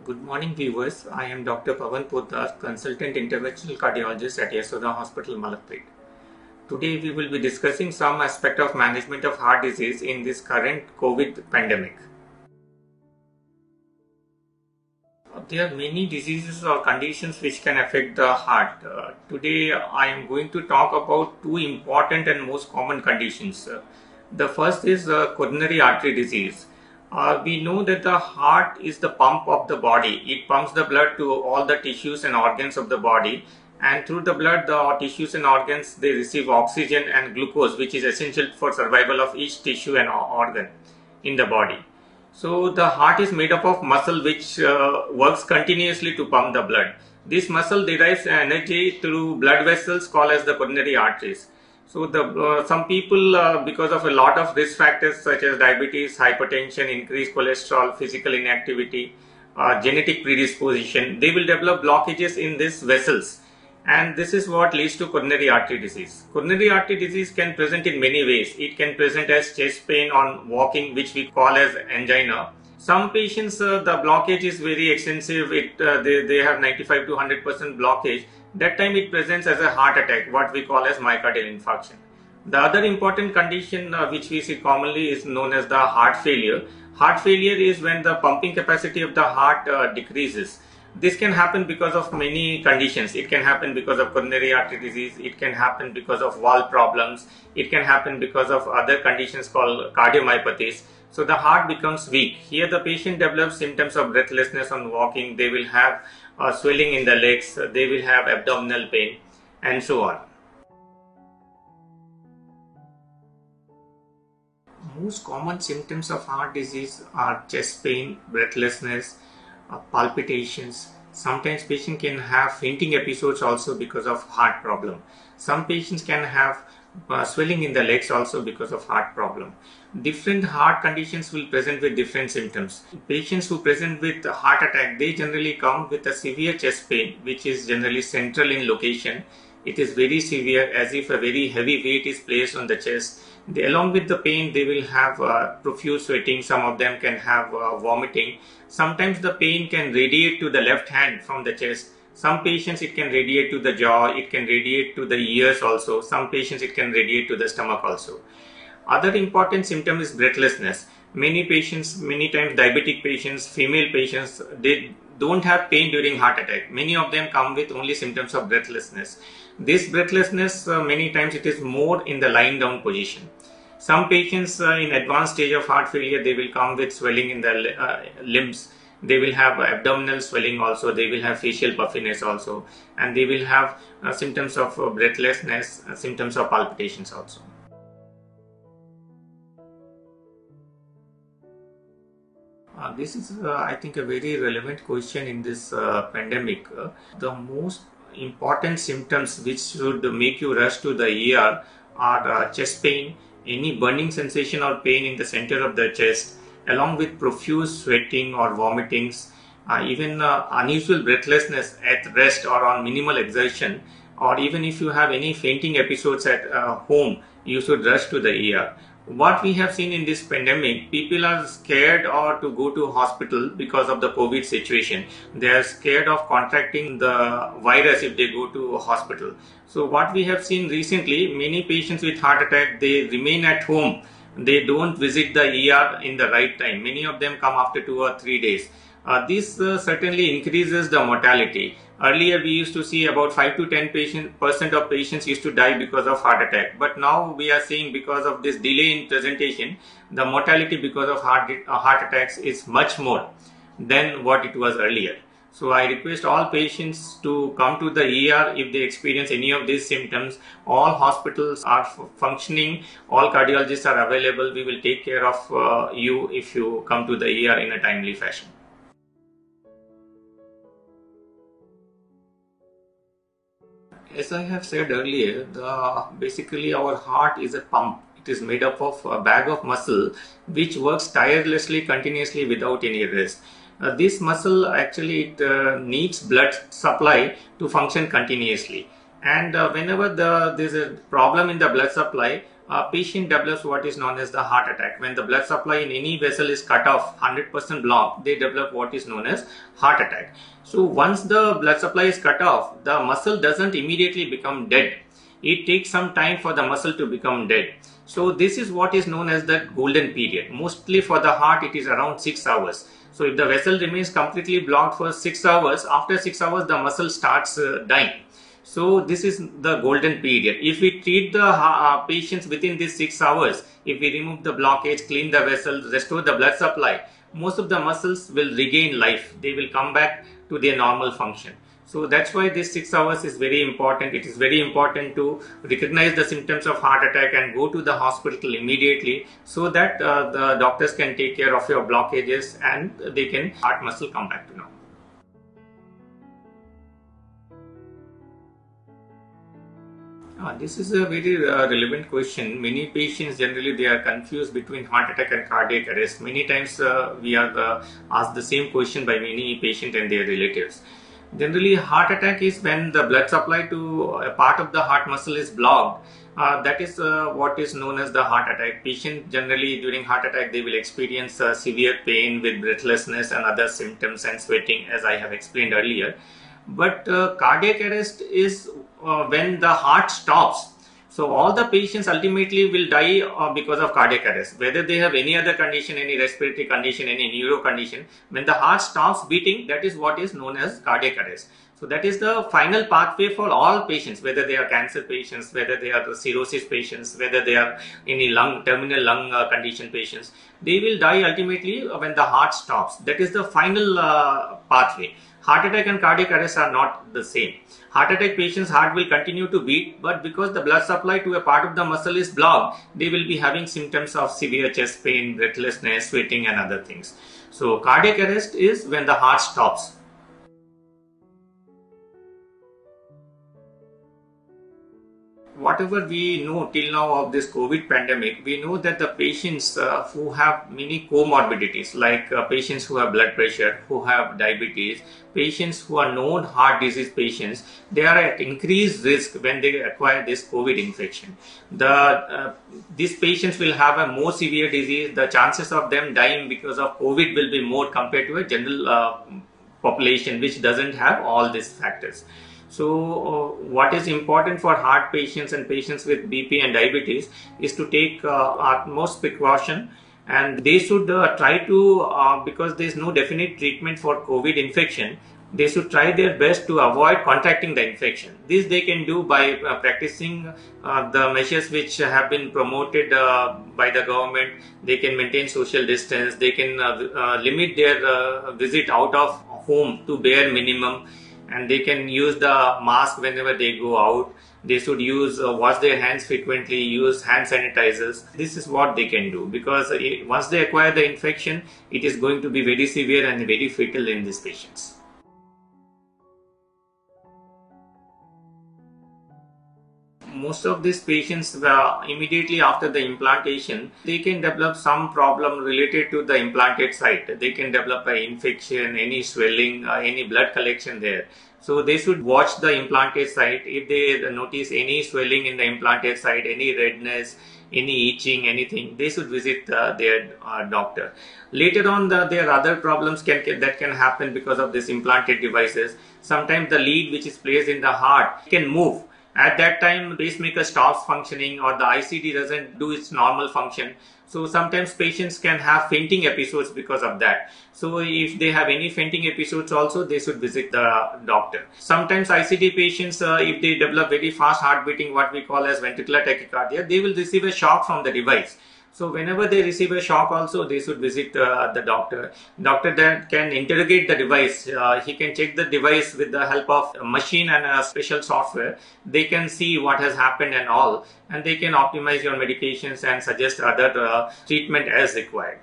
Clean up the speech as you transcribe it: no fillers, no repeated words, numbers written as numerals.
Good morning viewers, I am Dr. Pawan Poddar, Consultant Interventional Cardiologist at Yashoda Hospital, Malakpet. Today we will be discussing some aspect of management of heart disease in this current COVID pandemic. There are many diseases or conditions which can affect the heart. Today I am going to talk about two important and most common conditions. The first is coronary artery disease. We know that the heart is the pump of the body. It pumps the blood to all the tissues and organs of the body, and through the blood the tissues and organs they receive oxygen and glucose, which is essential for survival of each tissue and organ in the body. So the heart is made up of muscle which works continuously to pump the blood. This muscle derives energy through blood vessels called as the coronary arteries. So some people because of a lot of risk factors such as diabetes, hypertension, increased cholesterol, physical inactivity, genetic predisposition, they will develop blockages in these vessels, and this is what leads to coronary artery disease. Coronary artery disease can present in many ways. It can present as chest pain on walking, which we call as angina. Some patients the blockage is very extensive. They have 95 to 100% blockage. That time it presents as a heart attack, what we call as myocardial infarction. The other important condition which we see commonly is known as the heart failure. Heart failure is when the pumping capacity of the heart decreases. This can happen because of many conditions. It can happen because of coronary artery disease. It can happen because of valve problems. It can happen because of other conditions called cardiomyopathies. So the heart becomes weak. Here the patient develops symptoms of breathlessness on walking. They will have swelling in the legs. They will have abdominal pain and so on. Most common symptoms of heart disease are chest pain, breathlessness, palpitations. Sometimes patient can have fainting episodes also because of heart problem. Some patients can have swelling in the legs also because of heart problem. Different heart conditions will present with different symptoms. Patients who present with heart attack, they generally come with a severe chest pain which is generally central in location. It is very severe, as if a very heavy weight is placed on the chest. Along with the pain, they will have profuse sweating. Some of them can have vomiting. Sometimes the pain can radiate to the left hand from the chest. Some patients it can radiate to the jaw, it can radiate to the ears also. Some patients it can radiate to the stomach also. Other important symptom is breathlessness. Many patients, many times diabetic patients, female patients, they don't have pain during heart attack. Many of them come with only symptoms of breathlessness. This breathlessness many times it is more in the lying down position. Some patients in advanced stage of heart failure, they will come with swelling in the limbs. They will have abdominal swelling also. They will have facial puffiness also, and they will have symptoms of breathlessness, symptoms of palpitations also. This is, I think, a very relevant question in this pandemic. The most important symptoms which should make you rush to the ER are chest pain, any burning sensation or pain in the center of the chest, along with profuse sweating or vomitings, even unusual breathlessness at rest or on minimal exertion, or even if you have any fainting episodes at home, you should rush to the ER. What we have seen in this pandemic, people are scared or to go to hospital because of the COVID situation. They are scared of contracting the virus if they go to hospital. So what we have seen recently, many patients with heart attack, they remain at home. They don't visit the ER in the right time. Many of them come after 2 or 3 days. This certainly increases the mortality. Earlier we used to see about 5 to 10% of patients used to die because of heart attack. But now we are seeing, because of this delay in presentation, the mortality because of heart attacks is much more than what it was earlier. So I request all patients to come to the ER if they experience any of these symptoms. All hospitals are functioning. All cardiologists are available. We will take care of you if you come to the ER in a timely fashion. As I have said earlier, basically our heart is a pump. It is made up of a bag of muscle which works tirelessly, continuously without any rest. This muscle actually needs blood supply to function continuously. And whenever there is a problem in the blood supply, a patient develops what is known as the heart attack. When the blood supply in any vessel is cut off, 100% blocked, they develop what is known as heart attack. So once the blood supply is cut off, the muscle doesn't immediately become dead. It takes some time for the muscle to become dead. So this is what is known as the golden period. Mostly for the heart, it is around 6 hours. So if the vessel remains completely blocked for 6 hours, after 6 hours the muscle starts dying. So this is the golden period. If we treat the patients within these 6 hours, if we remove the blockage, clean the vessel, restore the blood supply, most of the muscles will regain life. They will come back to their normal function. So that's why this 6 hours is very important. It is very important to recognize the symptoms of heart attack and go to the hospital immediately, so that the doctors can take care of your blockages and they can heart muscle come back to normal. This is a very relevant question. Many patients generally they are confused between heart attack and cardiac arrest. Many times we are asked the same question by many patients and their relatives. Generally, heart attack is when the blood supply to a part of the heart muscle is blocked. That is what is known as the heart attack. Patient generally during heart attack they will experience severe pain with breathlessness and other symptoms and sweating, as I have explained earlier. But cardiac arrest is when the heart stops. So all the patients ultimately will die because of cardiac arrest, whether they have any other condition, any respiratory condition, any neuro condition. When the heart stops beating, that is what is known as cardiac arrest. So that is the final pathway for all patients, whether they are cancer patients, whether they are cirrhosis patients, whether they are any terminal lung condition patients. They will die ultimately when the heart stops. That is the final pathway. Heart attack and cardiac arrest are not the same. Heart attack patients' heart will continue to beat, but because the blood supply to a part of the muscle is blocked, they will be having symptoms of severe chest pain, breathlessness, sweating and other things. So cardiac arrest is when the heart stops. Whatever we know till now of this COVID pandemic, we know that the patients who have many comorbidities, like patients who have blood pressure, who have diabetes, patients who are known heart disease patients, they are at increased risk when they acquire this COVID infection. These patients will have a more severe disease. The chances of them dying because of COVID will be more compared to a general population which doesn't have all these factors. So what is important for heart patients and patients with BP and diabetes is to take utmost precaution, and they should try to, because there is no definite treatment for COVID infection, they should try their best to avoid contracting the infection. This they can do by practicing the measures which have been promoted by the government. They can maintain social distance, they can limit their visit out of home to bare minimum, and they can use the mask whenever they go out. They should use wash their hands frequently, use hand sanitizers. This is what they can do, because once they acquire the infection, it is going to be very severe and very fatal in these patients. Most of these patients, immediately after the implantation, they can develop some problem related to the implanted site. They can develop an infection, any swelling, any blood collection there. So they should watch the implanted site. If they notice any swelling in the implanted site, any redness, any itching, anything, they should visit their doctor. Later on, there are other problems that can happen because of these implanted devices. Sometimes the lead which is placed in the heart can move. At that time, the pacemaker stops functioning, or the ICD doesn't do its normal function. So sometimes patients can have fainting episodes because of that. So if they have any fainting episodes also, they should visit the doctor. Sometimes ICD patients, if they develop very fast heart beating, what we call as ventricular tachycardia, they will receive a shock from the device. So whenever they receive a shock also, they should visit the doctor. Doctor then can interrogate the device. He can check the device with the help of a machine and a special software. They can see what has happened and all, and they can optimize your medications and suggest other treatment as required.